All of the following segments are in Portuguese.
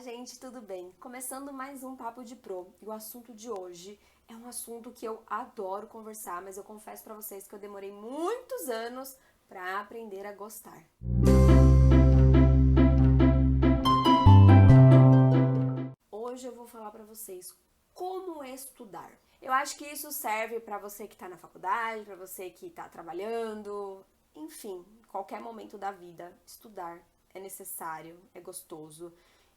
gente, tudo bem? Começando mais um Papo de Pro. E o assunto de hoje é um assunto que eu adoro conversar, mas eu confesso pra vocês que eu demorei muitos anos pra aprender a gostar. Hoje eu vou falar pra vocês como estudar. Eu acho que isso serve pra você que tá na faculdade, pra você que tá trabalhando, enfim, qualquer momento da vida, estudar é necessário, é gostoso.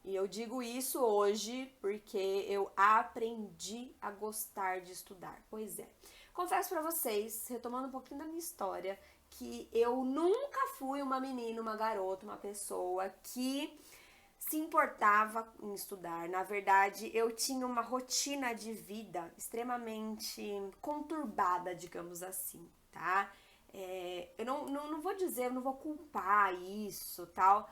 E eu digo isso hoje porque eu aprendi a gostar de estudar. Pois é. Confesso pra vocês, retomando um pouquinho da minha história, que eu nunca fui uma menina, uma garota, uma pessoa que se importava em estudar. Na verdade, eu tinha uma rotina de vida extremamente conturbada, digamos assim, tá? Eu não vou dizer, eu não vou culpar isso, tal.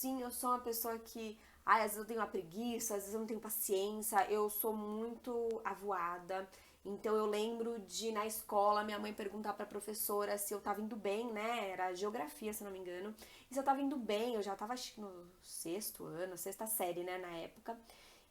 Sim, eu sou uma pessoa que, às vezes eu tenho uma preguiça, às vezes eu não tenho paciência, eu sou muito avoada. Então eu lembro de, na escola, minha mãe perguntar pra professora se eu tava indo bem, né? Era geografia, se não me engano. E se eu tava indo bem, eu já tava acho que no sexto ano, sexta série, né, na época.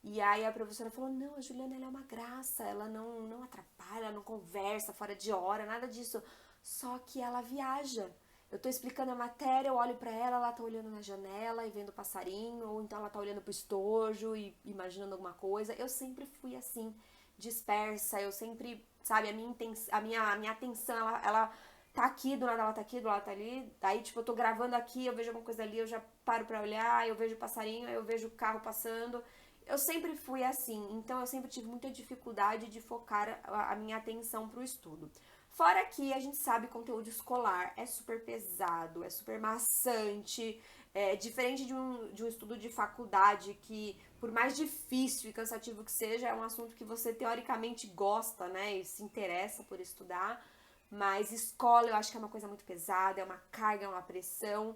E aí a professora falou, não, a Juliana ela é uma graça, ela não atrapalha, não conversa fora de hora, nada disso. Só que ela viaja. Eu tô explicando a matéria, eu olho pra ela, ela tá olhando na janela e vendo o passarinho, ou então ela tá olhando pro estojo e imaginando alguma coisa. Eu sempre fui assim, dispersa, eu sempre, sabe, a minha atenção, ela tá aqui, do nada ela tá aqui, do lado tá ali. Daí, tipo, eu tô gravando aqui, eu vejo alguma coisa ali, eu já paro pra olhar, eu vejo o passarinho, eu vejo o carro passando. Eu sempre fui assim, então eu sempre tive muita dificuldade de focar a minha atenção pro estudo. Fora que a gente sabe conteúdo escolar é super pesado, é super maçante, é diferente de um estudo de faculdade que, por mais difícil e cansativo que seja, é um assunto que você teoricamente gosta, né, e se interessa por estudar. Mas escola eu acho que é uma coisa muito pesada, é uma carga, é uma pressão.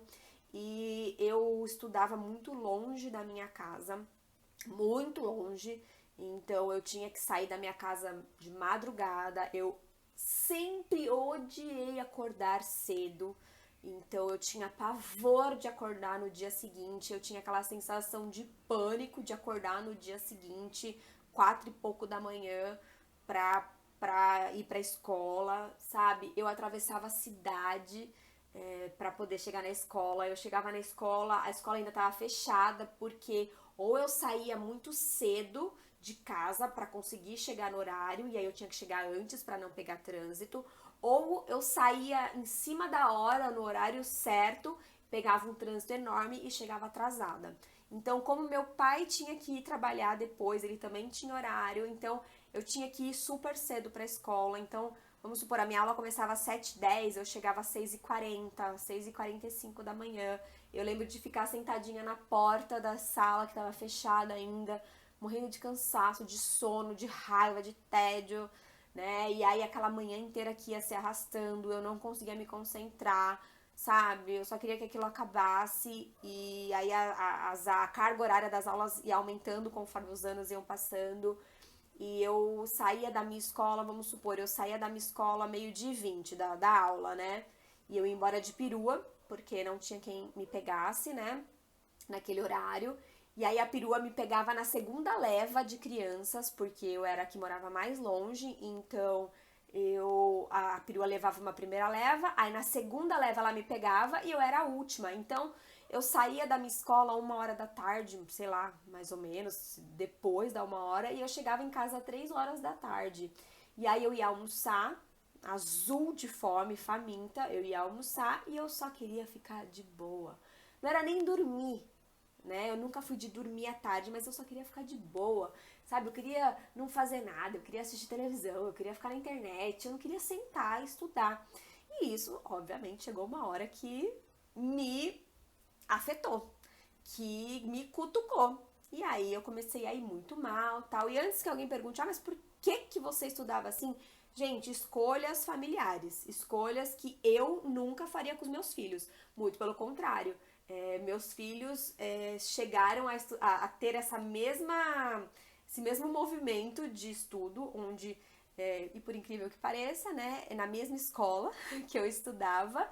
E eu estudava muito longe da minha casa, muito longe. Então eu tinha que sair da minha casa de madrugada. Eu sempre odiei acordar cedo. Então eu tinha pavor de acordar no dia seguinte. Eu tinha aquela sensação de pânico de acordar no dia seguinte, 4 e pouco da manhã, pra ir pra escola, sabe? Eu atravessava a cidade para poder chegar na escola. Eu chegava na escola, a escola ainda estava fechada, porque ou eu saía muito cedo de casa para conseguir chegar no horário, e aí eu tinha que chegar antes para não pegar trânsito, ou eu saía em cima da hora, no horário certo, pegava um trânsito enorme e chegava atrasada. Então, como meu pai tinha que ir trabalhar depois, ele também tinha horário, então eu tinha que ir super cedo para a escola. Então, vamos supor, a minha aula começava às 7h10, eu chegava às 6h40, 6h45 da manhã. Eu lembro de ficar sentadinha na porta da sala que estava fechada ainda, morrendo de cansaço, de sono, de raiva, de tédio, né? E aí aquela manhã inteira que ia se arrastando, eu não conseguia me concentrar, sabe? Eu só queria que aquilo acabasse e aí a carga horária das aulas ia aumentando conforme os anos iam passando. E eu saía da minha escola, vamos supor, eu saía da minha escola meio-dia e 20 da aula, né? E eu ia embora de perua, porque não tinha quem me pegasse, né? Naquele horário. E aí a perua me pegava na segunda leva de crianças, porque eu era a que morava mais longe, então a perua levava uma primeira leva, aí na segunda leva ela me pegava e eu era a última. Então eu saía da minha escola 1h da tarde, sei lá, mais ou menos, depois da 1h, e eu chegava em casa às 3h da tarde. E aí eu ia almoçar, azul de fome, faminta, eu ia almoçar e eu só queria ficar de boa. Não era nem dormir, né? Eu nunca fui de dormir à tarde, mas eu só queria ficar de boa, sabe? Eu queria não fazer nada, eu queria assistir televisão, eu queria ficar na internet, eu não queria sentar e estudar. E isso, obviamente, chegou uma hora que me afetou, que me cutucou. E aí eu comecei a ir muito mal, tal. E antes que alguém pergunte, mas por que você estudava assim? Gente, escolhas familiares, escolhas que eu nunca faria com os meus filhos. Muito pelo contrário. Meus filhos chegaram a ter esse mesmo movimento de estudo, onde, e por incrível que pareça, né, na mesma escola que eu estudava,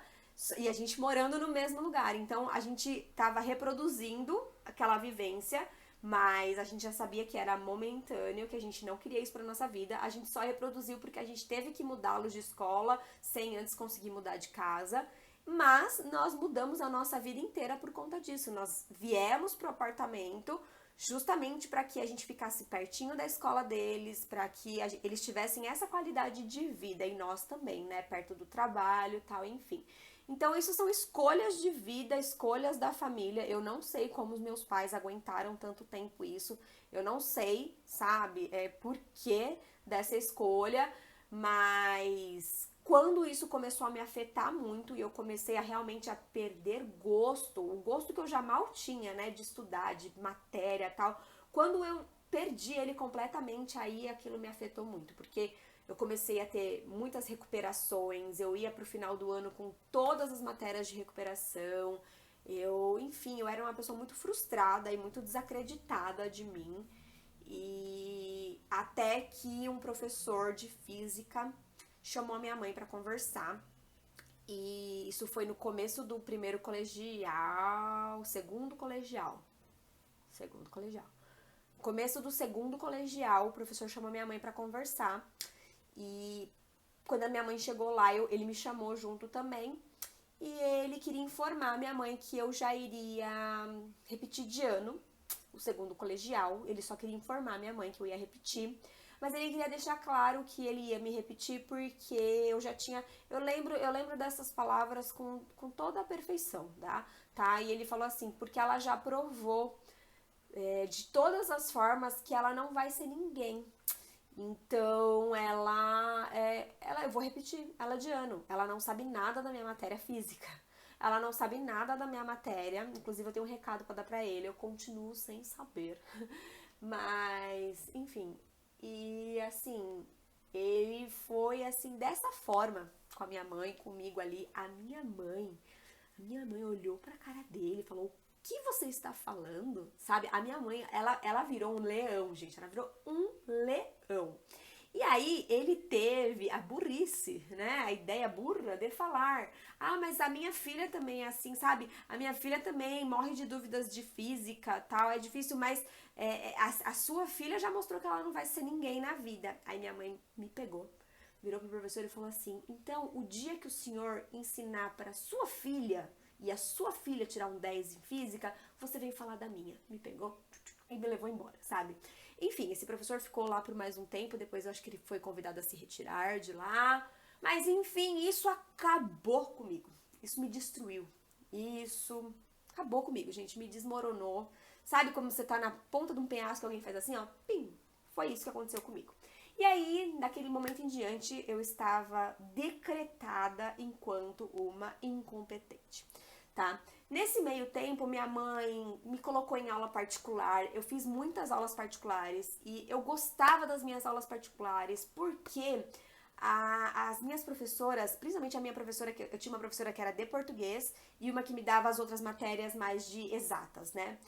e a gente morando no mesmo lugar. Então, a gente estava reproduzindo aquela vivência, mas a gente já sabia que era momentâneo, que a gente não queria isso pra nossa vida. A gente só reproduziu porque a gente teve que mudá-los de escola sem antes conseguir mudar de casa. Mas nós mudamos a nossa vida inteira por conta disso. Nós viemos pro apartamento justamente para que a gente ficasse pertinho da escola deles, para que eles tivessem essa qualidade de vida e nós também, né, perto do trabalho, tal, enfim. Então, isso são escolhas de vida, escolhas da família. Eu não sei como os meus pais aguentaram tanto tempo isso. Eu não sei, sabe, por que dessa escolha, mas quando isso começou a me afetar muito e eu comecei a realmente a perder gosto, o gosto que eu já mal tinha, né, de estudar, de matéria, tal, quando eu perdi ele completamente, aí aquilo me afetou muito, porque eu comecei a ter muitas recuperações, eu ia pro final do ano com todas as matérias de recuperação, enfim, eu era uma pessoa muito frustrada e muito desacreditada de mim, e até que um professor de física chamou a minha mãe para conversar, e isso foi no começo do primeiro colegial, segundo colegial. No começo do segundo colegial, o professor chamou minha mãe para conversar. E quando a minha mãe chegou lá, ele me chamou junto também. E ele queria informar a minha mãe que eu já iria repetir de ano, o segundo colegial. Ele só queria informar a minha mãe que eu ia repetir. Mas ele queria deixar claro que ele ia me repetir porque eu já tinha... Eu lembro dessas palavras com toda a perfeição, tá? E ele falou assim, porque ela já provou de todas as formas que ela não vai ser ninguém. Então, eu vou repetir, ela de ano. Ela não sabe nada da minha matéria física. Ela não sabe nada da minha matéria. Inclusive, eu tenho um recado pra dar pra ele. Eu continuo sem saber. Mas, enfim. E, assim, ele foi, assim, dessa forma com a minha mãe, comigo ali. A minha mãe olhou pra cara dele e falou: o que você está falando? Sabe? A minha mãe, ela virou um leão, gente. Ela virou um leão. E aí ele teve a burrice, né? A ideia burra de falar: ah, mas a minha filha também é assim, sabe? A minha filha também morre de dúvidas de física, tal. É difícil, mas a sua filha já mostrou que ela não vai ser ninguém na vida. Aí minha mãe me pegou, virou pro professor e falou assim: então, o dia que o senhor ensinar para sua filha e a sua filha tirar um 10 em física, você vem falar da minha. Me pegou e me levou embora, sabe? Enfim, esse professor ficou lá por mais um tempo, depois eu acho que ele foi convidado a se retirar de lá. Mas enfim, isso acabou comigo. Isso me destruiu. Isso acabou comigo, gente. Me desmoronou. Sabe como você tá na ponta de um penhasco e alguém faz assim, ó? Pim! Foi isso que aconteceu comigo. E aí, daquele momento em diante, eu estava decretada enquanto uma incompetente, tá? Nesse meio tempo, minha mãe me colocou em aula particular, eu fiz muitas aulas particulares e eu gostava das minhas aulas particulares porque as minhas professoras, principalmente a minha professora, eu tinha uma professora que era de português e uma que me dava as outras matérias mais de exatas, né?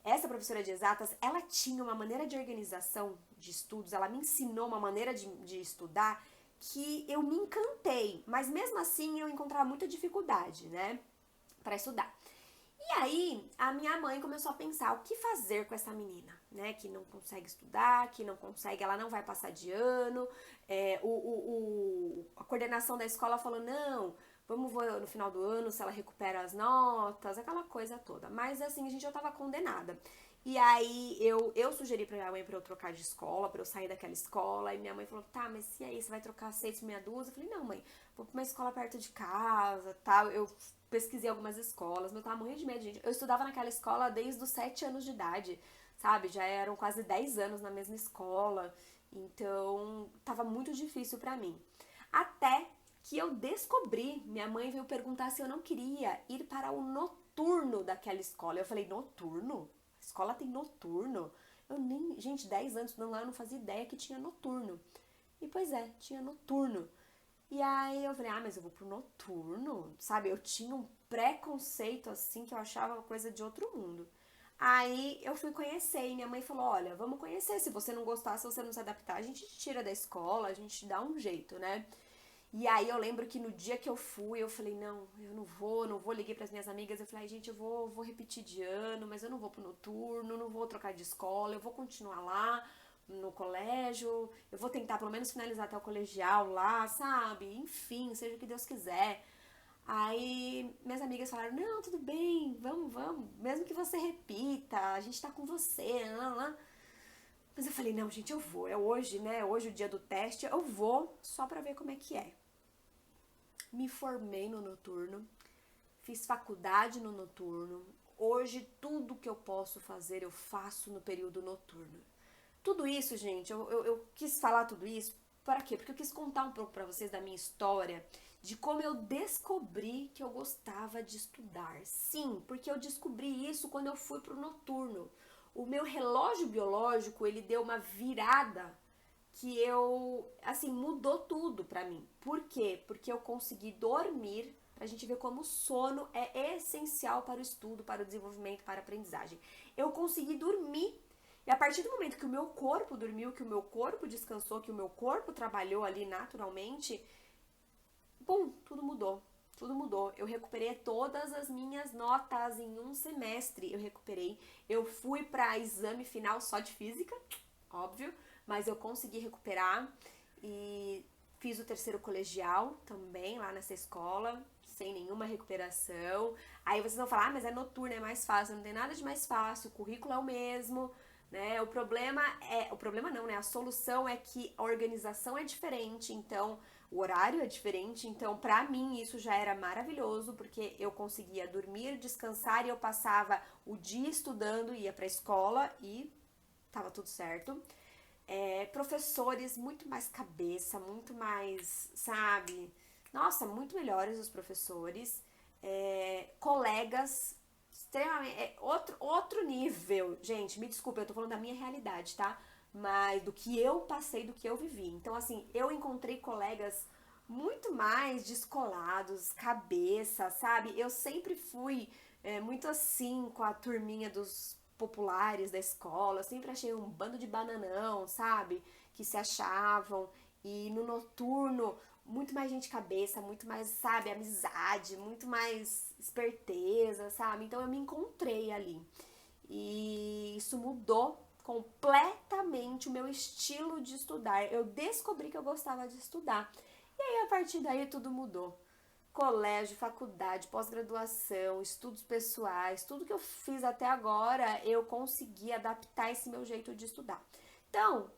Essa professora de exatas, ela tinha uma maneira de organização de estudos, ela me ensinou uma maneira de estudar que eu me encantei, mas mesmo assim eu encontrava muita dificuldade, né, para estudar. E aí, a minha mãe começou a pensar o que fazer com essa menina, né, que não consegue estudar, que não consegue, ela não vai passar de ano, a coordenação da escola falou, não, vamos ver no final do ano se ela recupera as notas, aquela coisa toda. Mas assim, a gente já tava condenada. E aí eu sugeri pra minha mãe pra eu trocar de escola, pra eu sair daquela escola. E minha mãe falou, tá, mas e aí, você vai trocar 6 por meia dúzia? Eu falei, não, mãe, vou pra uma escola perto de casa, tal. Eu pesquisei algumas escolas, mas eu tava morrendo de medo, gente. Eu estudava naquela escola desde os 7 anos de idade, sabe? Já eram quase 10 anos na mesma escola. Então, tava muito difícil pra mim. Até que eu descobri, minha mãe veio perguntar se eu não queria ir para o noturno daquela escola. Eu falei, noturno? A escola tem noturno? Eu nem, gente, 10 anos estudando lá, eu não fazia ideia que tinha noturno. E pois é, tinha noturno. E aí eu falei, ah, mas eu vou pro noturno, sabe? Eu tinha um preconceito assim que eu achava uma coisa de outro mundo. Aí eu fui conhecer e minha mãe falou, olha, vamos conhecer, se você não gostar, se você não se adaptar, a gente te tira da escola, a gente te dá um jeito, né? E aí eu lembro que no dia que eu fui, eu falei, não, eu não vou, liguei pras minhas amigas, eu falei, ai, gente, eu vou repetir de ano, mas eu não vou pro noturno, não vou trocar de escola, eu vou continuar lá no colégio, eu vou tentar pelo menos finalizar até o colegial lá, sabe? Enfim, seja o que Deus quiser. Aí minhas amigas falaram, não, tudo bem, vamos, mesmo que você repita, a gente tá com você, lá. Mas eu falei, não, gente, eu vou, é hoje, né? Hoje o dia do teste, eu vou só pra ver como é que é. Me formei no noturno, fiz faculdade no noturno. Hoje tudo que eu posso fazer eu faço no período noturno. Tudo isso, gente, eu quis falar tudo isso, para quê? Porque eu quis contar um pouco para vocês da minha história, de como eu descobri que eu gostava de estudar. Sim, porque eu descobri isso quando eu fui pro noturno. O meu relógio biológico, ele deu uma virada que assim, mudou tudo pra mim. Por quê? Porque eu consegui dormir, pra gente ver como o sono é essencial para o estudo, para o desenvolvimento, para a aprendizagem. Eu consegui dormir. E a partir do momento que o meu corpo dormiu, que o meu corpo descansou, que o meu corpo trabalhou ali naturalmente, bum, tudo mudou. Tudo mudou. Eu recuperei todas as minhas notas em um semestre. Eu recuperei. Eu fui para exame final só de física, óbvio, mas eu consegui recuperar e fiz o terceiro colegial também lá nessa escola, sem nenhuma recuperação. Aí vocês vão falar, mas é noturno, é mais fácil. Não tem nada de mais fácil, o currículo é o mesmo, né? O problema não, né? A solução é que a organização é diferente, então o horário é diferente, então pra mim isso já era maravilhoso, porque eu conseguia dormir, descansar e eu passava o dia estudando, ia pra escola e tava tudo certo. Professores muito mais cabeça, muito mais, sabe? Nossa, muito melhores os professores. Colegas extremamente. Outro nível. Gente, me desculpa, eu tô falando da minha realidade, tá? Mas do que eu passei, do que eu vivi. Então, assim, eu encontrei colegas muito mais descolados, cabeça, sabe? Eu sempre fui muito assim com a turminha dos populares da escola, eu sempre achei um bando de bananão, sabe? Que se achavam. E no noturno, muito mais gente cabeça, muito mais, sabe, amizade, muito mais esperteza, sabe? Então eu me encontrei ali. E isso mudou completamente o meu estilo de estudar. Eu descobri que eu gostava de estudar. E aí, a partir daí, tudo mudou. Colégio, faculdade, pós-graduação, estudos pessoais, tudo que eu fiz até agora, eu consegui adaptar esse meu jeito de estudar. Então,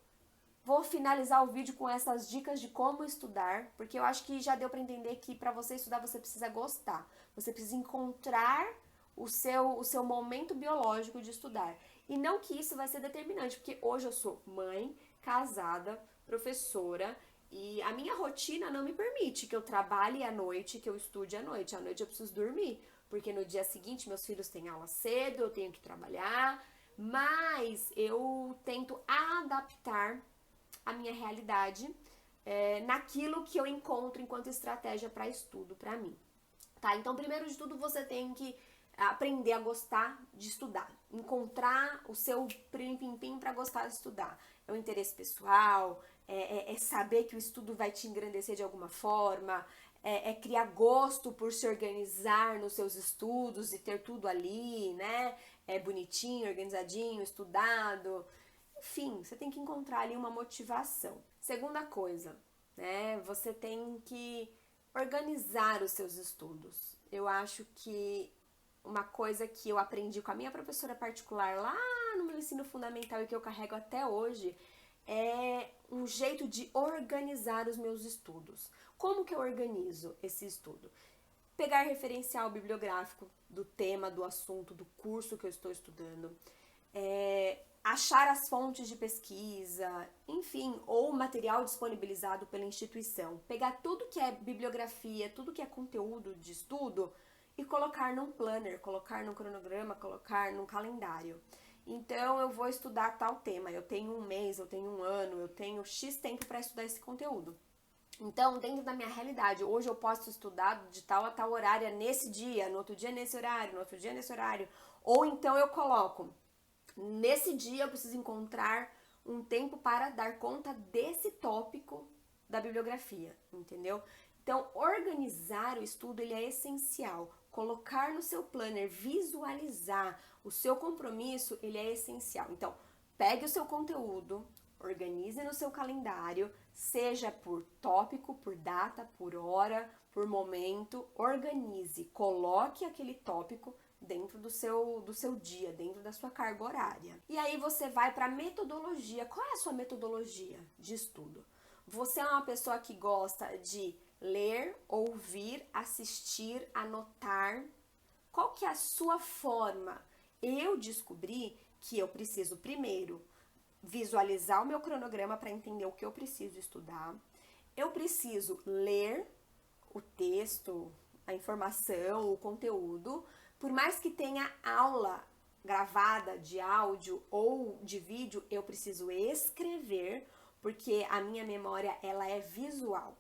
vou finalizar o vídeo com essas dicas de como estudar, porque eu acho que já deu para entender que para você estudar você precisa gostar. Você precisa encontrar o seu momento biológico de estudar. E não que isso vai ser determinante, porque hoje eu sou mãe, casada, professora, e a minha rotina não me permite que eu trabalhe à noite, que eu estude à noite. À noite eu preciso dormir, porque no dia seguinte meus filhos têm aula cedo, eu tenho que trabalhar, mas eu tento adaptar a minha realidade naquilo que eu encontro enquanto estratégia para estudo para mim. Tá? Então, primeiro de tudo, você tem que aprender a gostar de estudar. Encontrar o seu pim-pim-pim para gostar de estudar. É o interesse pessoal, é saber que o estudo vai te engrandecer de alguma forma, é criar gosto por se organizar nos seus estudos e ter tudo ali, né? É bonitinho, organizadinho, estudado. Enfim, você tem que encontrar ali uma motivação. Segunda coisa, né? Você tem que organizar os seus estudos. Eu acho que uma coisa que eu aprendi com a minha professora particular lá no meu ensino fundamental e que eu carrego até hoje é um jeito de organizar os meus estudos. Como que eu organizo esse estudo? Pegar referencial bibliográfico do tema, do assunto, do curso que eu estou estudando, achar as fontes de pesquisa, enfim, ou material disponibilizado pela instituição. Pegar tudo que é bibliografia, tudo que é conteúdo de estudo e colocar num planner, colocar num cronograma, colocar num calendário. Então, eu vou estudar tal tema, eu tenho um mês, eu tenho um ano, eu tenho X tempo para estudar esse conteúdo. Então, dentro da minha realidade, hoje eu posso estudar de tal a tal horário nesse dia, no outro dia nesse horário, no outro dia nesse horário. Ou então eu coloco, nesse dia eu preciso encontrar um tempo para dar conta desse tópico da bibliografia, entendeu? Então, organizar o estudo, ele é essencial. Colocar no seu planner, visualizar o seu compromisso, ele é essencial. Então, pegue o seu conteúdo, organize no seu calendário, seja por tópico, por data, por hora, por momento, organize, coloque aquele tópico dentro do seu dia, dentro da sua carga horária. E aí você vai para a metodologia. Qual é a sua metodologia de estudo? Você é uma pessoa que gosta de ler, ouvir, assistir, anotar? Qual que é a sua forma? Eu descobri que eu preciso primeiro visualizar o meu cronograma para entender o que eu preciso estudar. Eu preciso ler o texto, a informação, o conteúdo. Por mais que tenha aula gravada de áudio ou de vídeo, eu preciso escrever, porque a minha memória, ela é visual.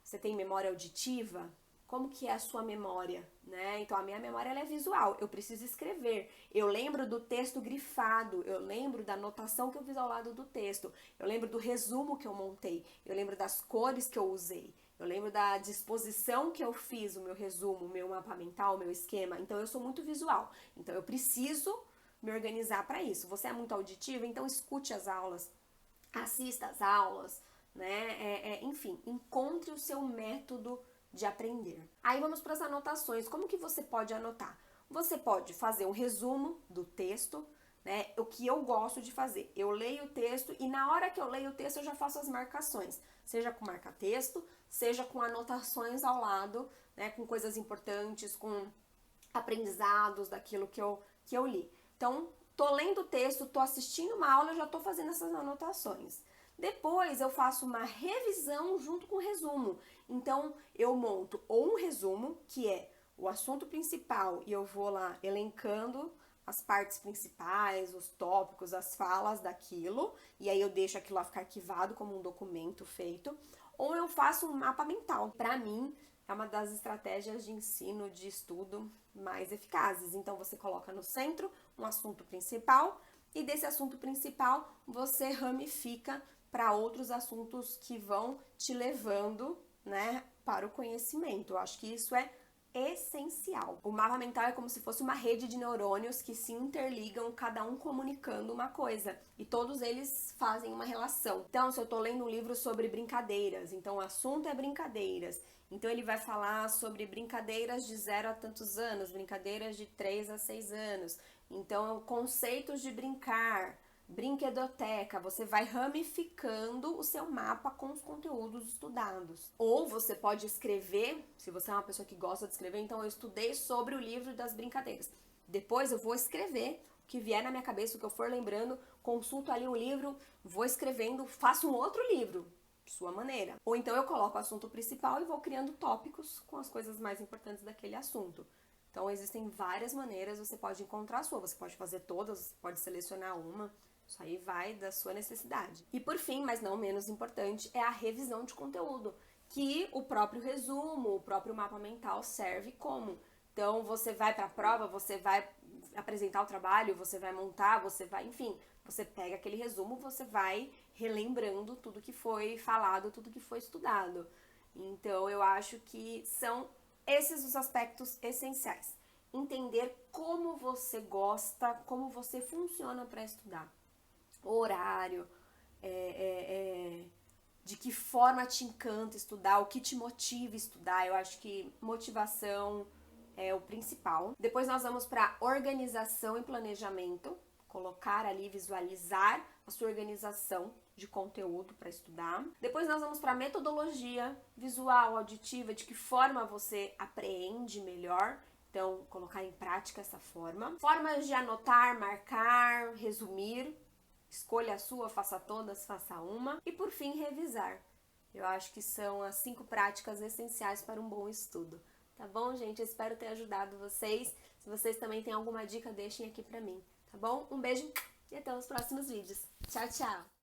Você tem memória auditiva? Como que é a sua memória, né? Então, a minha memória, ela é visual. Eu preciso escrever. Eu lembro do texto grifado. Eu lembro da anotação que eu fiz ao lado do texto. Eu lembro do resumo que eu montei. Eu lembro das cores que eu usei. Eu lembro da disposição que eu fiz, o meu resumo, o meu mapa mental, o meu esquema. Então, eu sou muito visual. Então, eu preciso me organizar para isso. Você é muito auditiva? Então, escute as aulas. Assista as aulas, né? Enfim, encontre o seu método de aprender. Aí vamos para as anotações. Como que você pode anotar? Você pode fazer um resumo do texto, né? O que eu gosto de fazer. Eu leio o texto e na hora que eu leio o texto eu já faço as marcações. Seja com marca-texto, seja com anotações ao lado, né? Com coisas importantes, com aprendizados daquilo que eu li. Então, tô lendo o texto, tô assistindo uma aula, eu já tô fazendo essas anotações. Depois eu faço uma revisão junto com o resumo. Então eu monto ou um resumo, que é o assunto principal, e eu vou lá elencando as partes principais, os tópicos, as falas daquilo, e aí eu deixo aquilo lá ficar arquivado como um documento feito, ou eu faço um mapa mental. Para mim, é uma das estratégias de ensino, de estudo mais eficazes. Então você coloca no centro um assunto principal, e desse assunto principal você ramifica para outros assuntos que vão te levando, né, para o conhecimento. Eu acho que isso é essencial. O mapa mental é como se fosse uma rede de neurônios que se interligam, cada um comunicando uma coisa, e todos eles fazem uma relação. Então, se eu tô lendo um livro sobre brincadeiras, então o assunto é brincadeiras, então ele vai falar sobre brincadeiras de 0 a tantos anos, brincadeiras de 3 a 6 anos, então conceitos de brincar, brinquedoteca, você vai ramificando o seu mapa com os conteúdos estudados. Ou você pode escrever, se você é uma pessoa que gosta de escrever, então eu estudei sobre o livro das brincadeiras. Depois eu vou escrever o que vier na minha cabeça, o que eu for lembrando, consulto ali o livro, vou escrevendo, faço um outro livro, sua maneira. Ou então eu coloco o assunto principal e vou criando tópicos com as coisas mais importantes daquele assunto. Então existem várias maneiras, você pode encontrar a sua, você pode fazer todas, pode selecionar uma. Isso aí vai da sua necessidade. E por fim, mas não menos importante, é a revisão de conteúdo, que o próprio resumo, o próprio mapa mental serve como. Então, você vai para a prova, você vai apresentar o trabalho, você vai montar, você vai, enfim, você pega aquele resumo, você vai relembrando tudo que foi falado, tudo que foi estudado. Então, eu acho que são esses os aspectos essenciais. Entender como você gosta, como você funciona para estudar. Horário, de que forma te encanta estudar, o que te motiva a estudar. Eu acho que motivação é o principal. Depois nós vamos para organização e planejamento, colocar ali, visualizar a sua organização de conteúdo para estudar. Depois nós vamos para metodologia visual, auditiva, de que forma você apreende melhor. Então, colocar em prática essa forma. Formas de anotar, marcar, resumir. Escolha a sua, faça todas, faça uma. E por fim, revisar. Eu acho que são as 5 práticas essenciais para um bom estudo. Tá bom, gente? Eu espero ter ajudado vocês. Se vocês também têm alguma dica, deixem aqui pra mim. Tá bom? Um beijo e até os próximos vídeos. Tchau, tchau!